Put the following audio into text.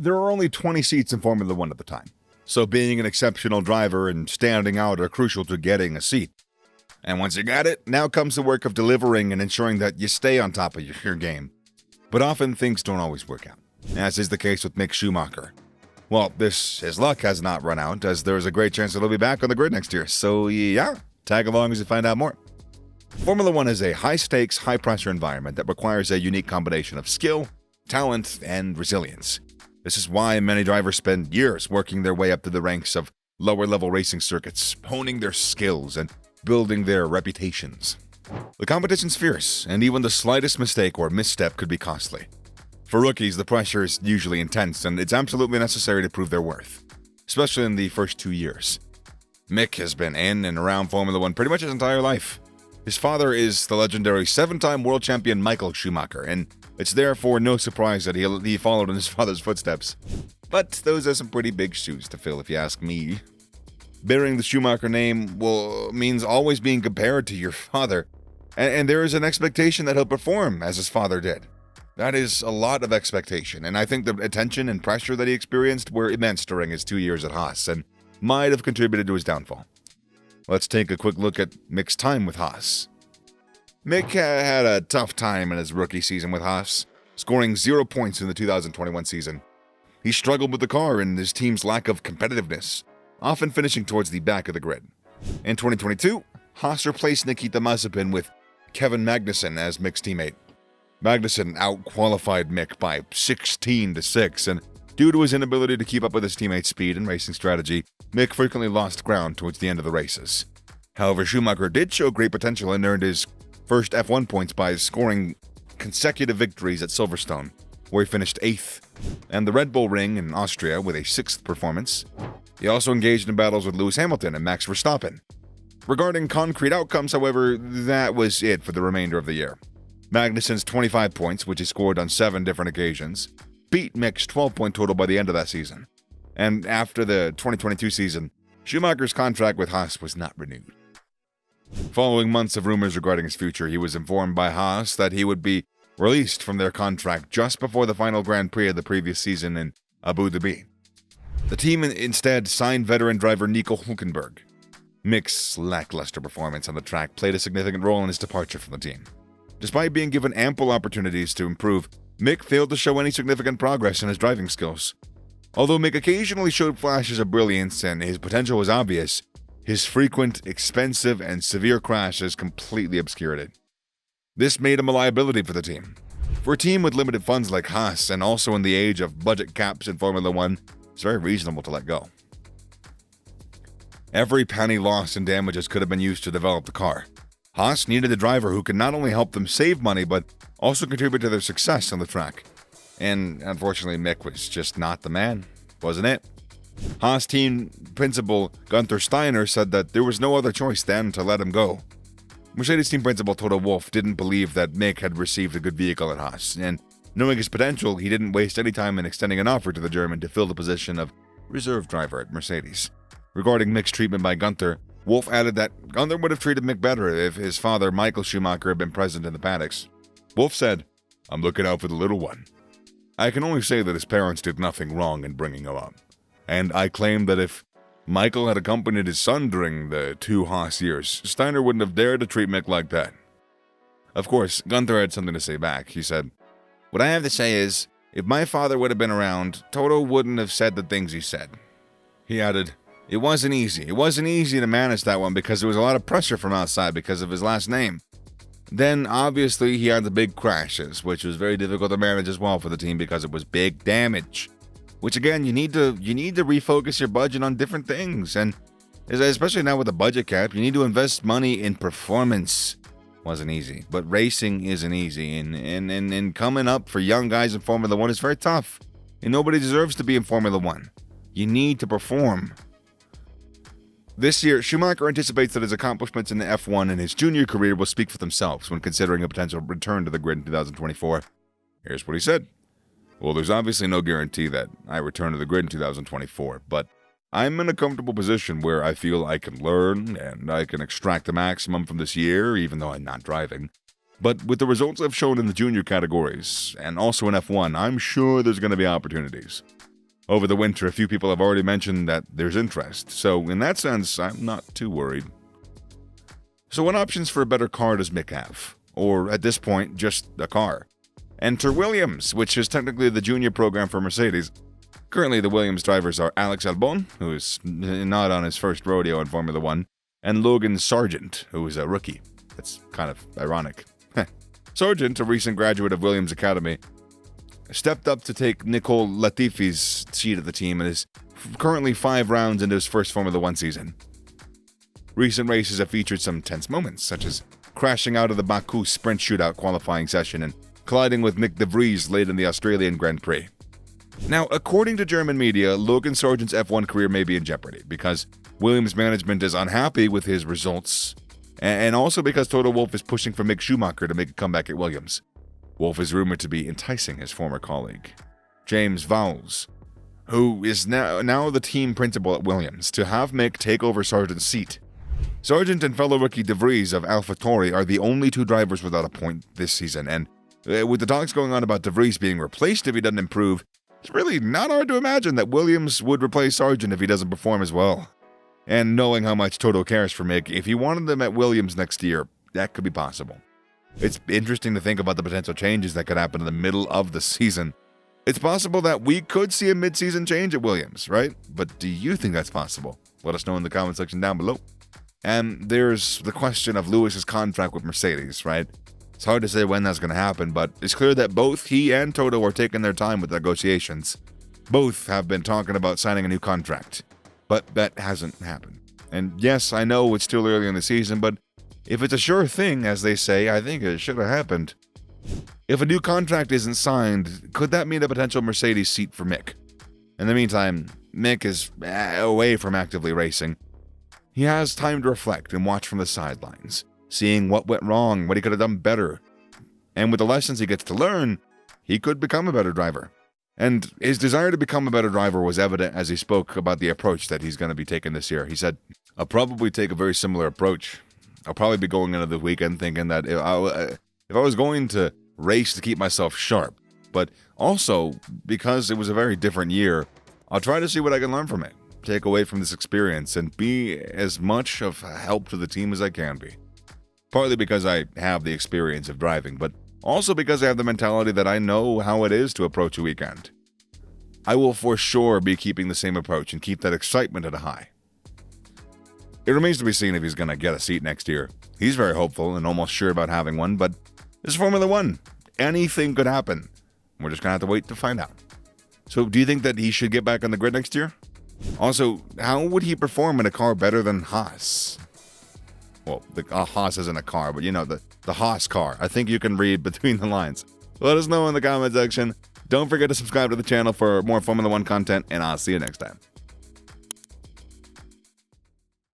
There are only 20 seats in Formula One at the time, so being an exceptional driver and standing out are crucial to getting a seat. And once you got it, now comes the work of delivering and ensuring that you stay on top of your game. But often things don't always work out, as is the case with Mick Schumacher. Well, his luck has not run out, as there is a great chance that he'll be back on the grid next year, so yeah, tag along as you find out more. Formula One is a high-stakes, high-pressure environment that requires a unique combination of skill, talent, and resilience. This is why many drivers spend years working their way up to the ranks of lower-level racing circuits, honing their skills and building their reputations. The competition's fierce, and even the slightest mistake or misstep could be costly. For rookies, the pressure is usually intense, and it's absolutely necessary to prove their worth, especially in the first 2 years. Mick has been in and around Formula One pretty much his entire life. His father is the legendary 7-time world champion Michael Schumacher, and it's therefore no surprise that he followed in his father's footsteps. But those are some pretty big shoes to fill, if you ask me. Bearing the Schumacher name means always being compared to your father, and there is an expectation that he'll perform as his father did. That is a lot of expectation, and I think the attention and pressure that he experienced were immense during his 2 years at Haas, and might have contributed to his downfall. Let's take a quick look at Mick's time with Haas. Mick had a tough time in his rookie season with Haas, scoring 0 points in the 2021 season. He struggled with the car and his team's lack of competitiveness, often finishing towards the back of the grid. In 2022, Haas replaced Nikita Mazepin with Kevin Magnussen as Mick's teammate. Magnussen out-qualified Mick by 16-6, and due to his inability to keep up with his teammate's speed and racing strategy, Mick frequently lost ground towards the end of the races. However, Schumacher did show great potential and earned his first F1 points by scoring consecutive victories at Silverstone, where he finished 8th, and the Red Bull Ring in Austria with a 6th performance. He also engaged in battles with Lewis Hamilton and Max Verstappen. Regarding concrete outcomes, however, that was it for the remainder of the year. Magnussen's 25 points, which he scored on 7 different occasions, beat Mick's 12-point total by the end of that season. And after the 2022 season, Schumacher's contract with Haas was not renewed. Following months of rumors regarding his future, he was informed by Haas that he would be released from their contract just before the final Grand Prix of the previous season in Abu Dhabi. The team instead signed veteran driver Nico Hülkenberg. Mick's lackluster performance on the track played a significant role in his departure from the team. Despite being given ample opportunities to improve, Mick failed to show any significant progress in his driving skills. Although Mick occasionally showed flashes of brilliance and his potential was obvious, his frequent, expensive, and severe crashes completely obscured it. This made him a liability for the team. For a team with limited funds like Haas, and also in the age of budget caps in Formula One, it's very reasonable to let go. Every penny lost in damages could have been used to develop the car. Haas needed a driver who could not only help them save money, but also contribute to their success on the track. And unfortunately, Mick was just not the man, wasn't it? Haas team principal Gunther Steiner said that there was no other choice than to let him go. Mercedes team principal Toto Wolff didn't believe that Mick had received a good vehicle at Haas, and knowing his potential, he didn't waste any time in extending an offer to the German to fill the position of reserve driver at Mercedes. Regarding Mick's treatment by Gunther, Wolff added that Gunther would have treated Mick better if his father, Michael Schumacher, had been present in the paddocks. Wolff said, "I'm looking out for the little one. I can only say that his parents did nothing wrong in bringing him up. And I claim that if Michael had accompanied his son during the 2 Haas years, Steiner wouldn't have dared to treat Mick like that." Of course, Gunther had something to say back. He said, "What I have to say is, if my father would have been around, Toto wouldn't have said the things he said." He added, "It wasn't easy. It wasn't easy to manage that one because there was a lot of pressure from outside because of his last name. Then, obviously, he had the big crashes, which was very difficult to manage as well for the team because it was big damage. Which, again, you need to refocus your budget on different things. And especially now with the budget cap, you need to invest money in performance. Wasn't easy, but racing isn't easy. And coming up for young guys in Formula One is very tough. And nobody deserves to be in Formula One. You need to perform." This year, Schumacher anticipates that his accomplishments in the F1 and his junior career will speak for themselves when considering a potential return to the grid in 2024. Here's what he said. "Well, there's obviously no guarantee that I return to the grid in 2024, but I'm in a comfortable position where I feel I can learn and I can extract the maximum from this year, even though I'm not driving. But with the results I've shown in the junior categories, and also in F1, I'm sure there's going to be opportunities. Over the winter, a few people have already mentioned that there's interest, so in that sense, I'm not too worried. So what options for a better car does Mick have? Or, at this point, just a car? Enter Williams, which is technically the junior program for Mercedes. Currently, the Williams drivers are Alex Albon, who is not on his first rodeo in Formula 1, and Logan Sargent, who is a rookie. That's kind of ironic. Sargent, a recent graduate of Williams Academy, stepped up to take Nicole Latifi's seat at the team and is currently 5 rounds into his first Formula 1 season. Recent races have featured some tense moments, such as crashing out of the Baku sprint shootout qualifying session and colliding with Nick De Vries late in the Australian Grand Prix. Now, according to German media, Logan Sargent's F1 career may be in jeopardy because Williams management is unhappy with his results, and also because Toto Wolff is pushing for Mick Schumacher to make a comeback at Williams. Wolff is rumored to be enticing his former colleague, James Vowles, who is now the team principal at Williams, to have Mick take over Sargent's seat. Sargent and fellow rookie De Vries of AlphaTauri are the only 2 drivers without a point this season, and with the talks going on about De Vries being replaced if he doesn't improve, it's really not hard to imagine that Williams would replace Sargent if he doesn't perform as well. And knowing how much Toto cares for Mick, if he wanted them at Williams next year, that could be possible. It's interesting to think about the potential changes that could happen in the middle of the season. It's possible that we could see a mid-season change at Williams, right? But do you think that's possible? Let us know in the comment section down below. And there's the question of Lewis's contract with Mercedes, right? It's hard to say when that's going to happen, but it's clear that both he and Toto are taking their time with negotiations. Both have been talking about signing a new contract, but that hasn't happened. And yes, I know it's still early in the season, but if it's a sure thing, as they say, I think it should have happened. If a new contract isn't signed, could that mean a potential Mercedes seat for Mick? In the meantime, Mick is away from actively racing. He has time to reflect and watch from the sidelines, seeing what went wrong, what he could have done better. And with the lessons he gets to learn, he could become a better driver. And his desire to become a better driver was evident as he spoke about the approach that he's going to be taking this year. He said, "I'll probably take a very similar approach. I'll probably be going into the weekend thinking that if I was going to race to keep myself sharp, but also because it was a very different year, I'll try to see what I can learn from it, take away from this experience, and be as much of help to the team as I can be. Partly because I have the experience of driving, but also because I have the mentality that I know how it is to approach a weekend. I will for sure be keeping the same approach and keep that excitement at a high." It remains to be seen if he's going to get a seat next year. He's very hopeful and almost sure about having one, but this is Formula 1. Anything could happen. We're just going to have to wait to find out. So do you think that he should get back on the grid next year? Also, how would he perform in a car better than Haas? Well, Haas isn't a car, but you know, the Haas car. I think you can read between the lines. Let us know in the comment section. Don't forget to subscribe to the channel for more Formula 1 content, and I'll see you next time.